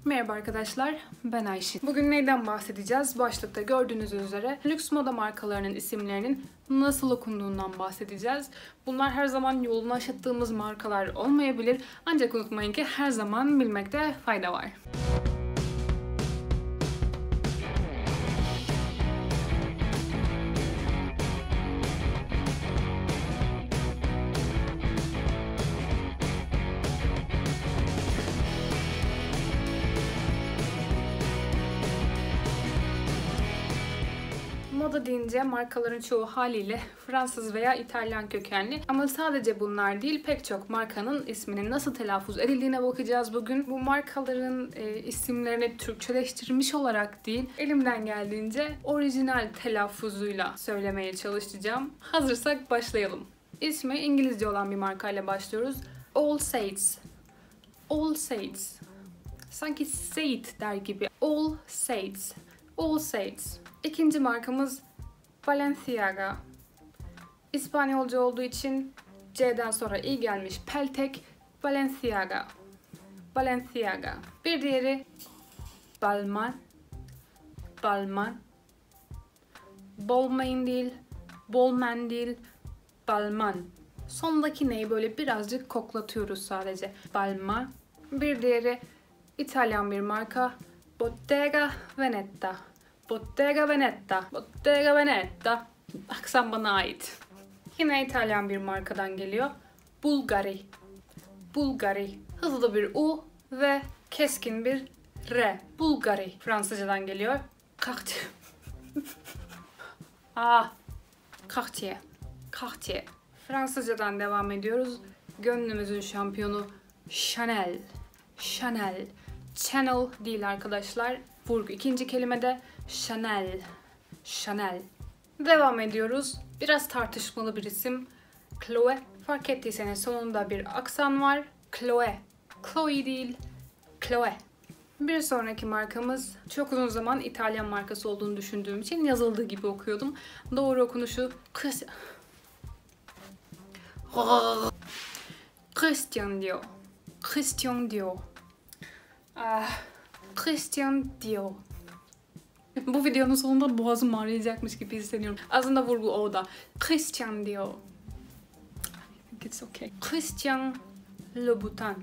Merhaba arkadaşlar, ben Ayşin. Bugün neyden bahsedeceğiz? Başlıkta gördüğünüz üzere lüks moda markalarının isimlerinin nasıl okunduğundan bahsedeceğiz. Bunlar her zaman yolunu aşıttığımız markalar olmayabilir. Ancak unutmayın ki her zaman bilmekte fayda var. Moda deyince markaların çoğu haliyle Fransız veya İtalyan kökenli. Ama sadece bunlar değil, pek çok markanın isminin nasıl telaffuz edildiğine bakacağız bugün. Bu markaların isimlerini Türkçeleştirilmiş olarak değil, elimden geldiğince orijinal telaffuzuyla söylemeye çalışacağım. Hazırsak başlayalım. İsmi İngilizce olan bir markayla başlıyoruz. All Saints. All Saints. Sanki Saint der gibi. All Saints. All Saints. İkinci markamız Balenciaga. İspanyolca olduğu için C'den sonra i gelmiş peltek. Balenciaga. Balenciaga. Bir diğeri Balmain. Balmain. Balmain değil, Balmain değil, Balmain. Sondaki neyi böyle birazcık koklatıyoruz sadece. Balmain. Bir diğeri İtalyan bir marka Bottega Veneta. Bottega Veneta. Bottega Veneta. Aksan bana ait. Yine İtalyan bir markadan geliyor. Bulgari. Bulgari. Hızlı bir U ve keskin bir R. Bulgari. Fransızcadan geliyor. Cartier. Cartier. Cartier. Fransızcadan devam ediyoruz. Gönlümüzün şampiyonu Chanel. Chanel. Channel değil arkadaşlar. Vurgu ikinci kelimede Chanel. Chanel. Devam ediyoruz. Biraz tartışmalı bir isim. Chloe. Fark ettiyseniz sonunda bir aksan var. Chloe. Chloe değil. Chloe. Bir sonraki markamız çok uzun zaman İtalyan markası olduğunu düşündüğüm için yazıldığı gibi okuyordum. Doğru okunuşu Christian Dior. Christian Dior. Christian Dior. Bu videonun sonunda boğazım ağrıyacakmış gibi hissediyorum. Aslında vurgu o da. Christian Dior. I think it's okay. Christian Louboutin.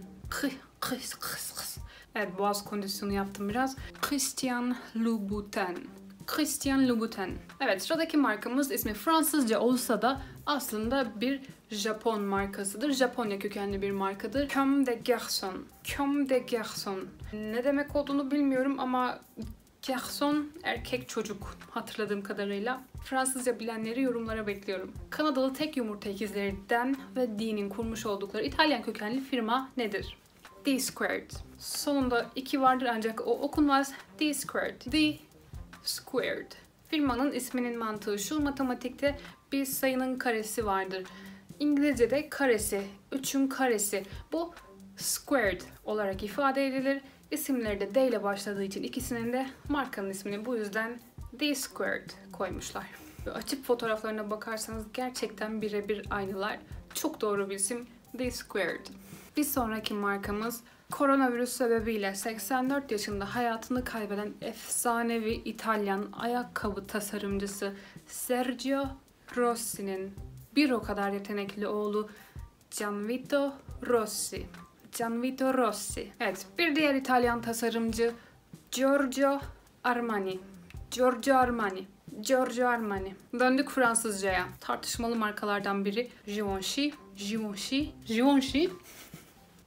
Evet, boğaz kondisyonu yaptım biraz. Christian Louboutin. Christian Louboutin. Evet, sıradaki markamız ismi Fransızca olsa da aslında bir Japon markasıdır. Japonya kökenli bir markadır. Comme des garçons. Comme des garçons. Ne demek olduğunu bilmiyorum ama garçon erkek çocuk hatırladığım kadarıyla. Fransızca bilenleri yorumlara bekliyorum. Kanadalı tek yumurta ikizlerinden ve D'nin kurmuş oldukları İtalyan kökenli firma nedir? D squared. Sonunda 2 vardır ancak o okunmaz. D squared. D squared. Firmanın isminin mantığı şu: matematikte bir sayının karesi vardır. İngilizce'de karesi, 3'ün karesi. Bu squared olarak ifade edilir. İsimleri de D ile başladığı için ikisinin de markanın ismini bu yüzden D squared koymuşlar. Açıp fotoğraflarına bakarsanız gerçekten birebir aynılar. Çok doğru bir isim. D squared. Bir sonraki markamız koronavirüs sebebiyle 84 yaşında hayatını kaybeden efsanevi İtalyan ayakkabı tasarımcısı Sergio Rossi'nin bir o kadar yetenekli oğlu Gianvito Rossi. Gianvito Rossi. Evet, bir diğer İtalyan tasarımcı Giorgio Armani. Giorgio Armani. Giorgio Armani. Döndük Fransızcaya. Tartışmalı markalardan biri Givenchy. Givenchy. Givenchy.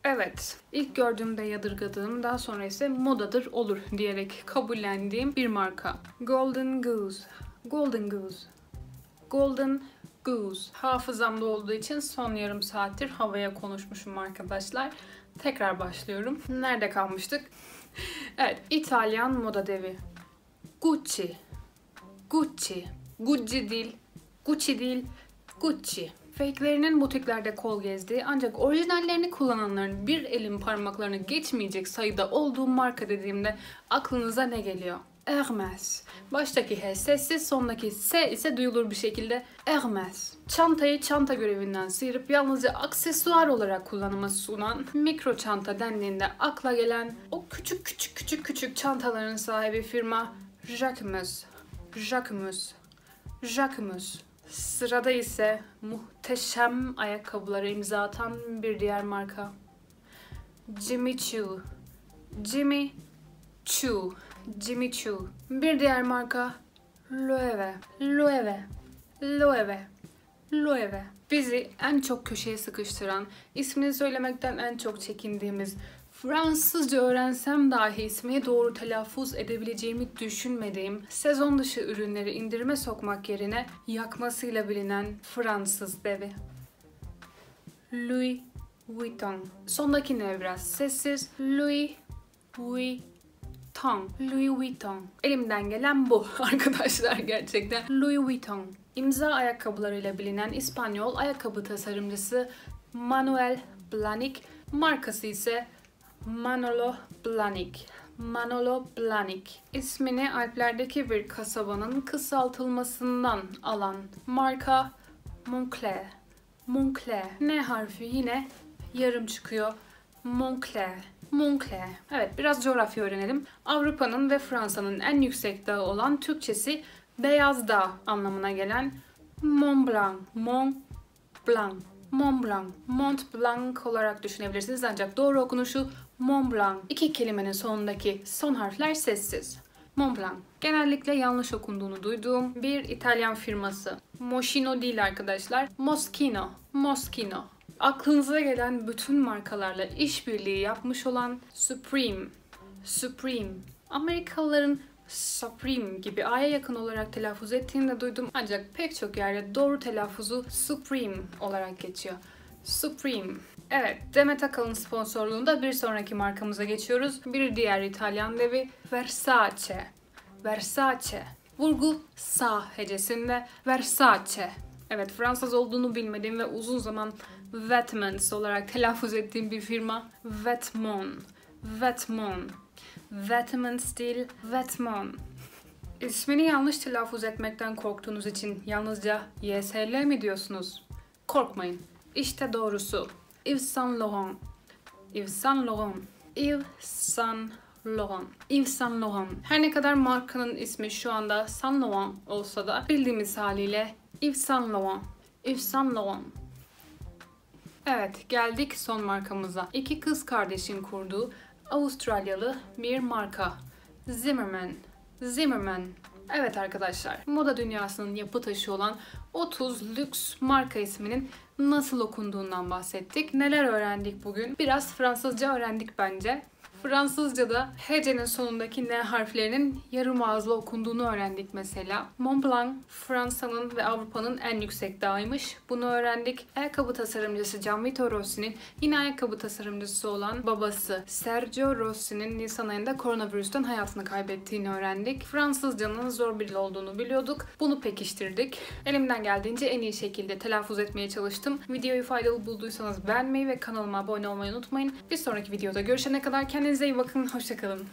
Evet, ilk gördüğümde yadırgadığım, daha sonra ise modadır olur diyerek kabullendiğim bir marka. Golden Goose. Golden Goose. Golden Goose. Hafızamda olduğu için son yarım saattir havaya konuşmuşum arkadaşlar. Tekrar başlıyorum. Nerede kalmıştık? Evet, İtalyan moda devi. Gucci. Gucci. Gucci değil. Gucci değil. Gucci. Fake'lerinin butiklerde kol gezdiği ancak orijinallerini kullananların bir elin parmaklarını geçmeyecek sayıda olduğu marka dediğimde aklınıza ne geliyor? Hermes. Baştaki H sessiz, sondaki S ise duyulur bir şekilde Hermes. Çantayı çanta görevinden sıyırıp yalnızca aksesuar olarak kullanıma sunan mikro çanta dendiğinde akla gelen o küçük küçük çantaların sahibi firma Jacquemus. Jacquemus. Jacquemus. Sırada ise muhteşem ayakkabıları imza atan bir diğer marka. Jimmy Choo. Jimmy Choo. Jimmy Choo. Bir diğer marka Loewe. Loewe. Loewe. Loewe. Bizi en çok köşeye sıkıştıran, ismini söylemekten en çok çekindiğimiz, Fransızca öğrensem dahi ismini doğru telaffuz edebileceğimi düşünmediğim sezon dışı ürünleri indirime sokmak yerine yakmasıyla bilinen Fransız devi. Louis Vuitton. Sondaki ne biraz sessiz. Louis Vuitton. Louis Vuitton. Elimden gelen bu arkadaşlar gerçekten. Louis Vuitton. İmza ayakkabılarıyla bilinen İspanyol ayakkabı tasarımcısı Manuel Blahnik. Markası ise Manolo Blahnik. Manolo Blahnik. İsmini Alplerdeki bir kasabanın kısaltılmasından alan marka Moncler. Moncler. N harfi yine yarım çıkıyor. Moncler. Moncler. Evet, biraz coğrafya öğrenelim. Avrupa'nın ve Fransa'nın en yüksek dağı olan Türkçesi Beyaz Dağ anlamına gelen Mont Blanc. Mont Blanc. Mont Blanc. Mont Blanc olarak düşünebilirsiniz ancak doğru okunuşu Mont Blanc. İki kelimenin sonundaki son harfler sessiz. Mont Blanc. Genellikle yanlış okunduğunu duyduğum bir İtalyan firması. Moschino değil arkadaşlar. Moschino. Moschino. Aklınıza gelen bütün markalarla işbirliği yapmış olan Supreme. Supreme. Amerikalıların Supreme gibi A'ya yakın olarak telaffuz ettiğini de duydum. Ancak pek çok yerde doğru telaffuzu Supreme olarak geçiyor. Supreme. Evet, Demet Akalın sponsorluğunda bir sonraki markamıza geçiyoruz. Bir diğer İtalyan devi Versace. Versace. Vurgu sa hecesinde Versace. Evet, Fransız olduğunu bilmediğim ve uzun zaman Vêtements olarak telaffuz ettiğim bir firma. Vêtements. Vêtements. Vêtements değil, Vêtements. İsmini yanlış telaffuz etmekten korktuğunuz için yalnızca YSL mi diyorsunuz? Korkmayın. İşte doğrusu. Yves Saint Laurent. Yves Saint Laurent. Yves Saint Laurent. Yves Saint Laurent. Her ne kadar markanın ismi şu anda Saint Laurent olsa da bildiğimiz haliyle Yves Saint Laurent. Yves Saint Laurent. Evet, geldik son markamıza. İki kız kardeşin kurduğu Avustralyalı bir marka. Zimmermann. Zimmermann. Evet arkadaşlar, moda dünyasının yapı taşı olan 30 lüks marka isminin nasıl okunduğundan bahsettik. Neler öğrendik bugün? Biraz Fransızca öğrendik bence. Fransızca'da hecenin sonundaki N harflerinin yarım ağızla okunduğunu öğrendik mesela. Mont Blanc, Fransa'nın ve Avrupa'nın en yüksek dağıymış. Bunu öğrendik. Ayakkabı tasarımcısı Gianvito Rossi'nin yine ayakkabı tasarımcısı olan babası Sergio Rossi'nin Nisan ayında koronavirüsten hayatını kaybettiğini öğrendik. Fransızcanın zor bir dil olduğunu biliyorduk. Bunu pekiştirdik. Elimden geldiğince en iyi şekilde telaffuz etmeye çalıştım. Videoyu faydalı bulduysanız beğenmeyi ve kanalıma abone olmayı unutmayın. Bir sonraki videoda görüşene kadar kendinize iyi bakın. Hoşça kalın.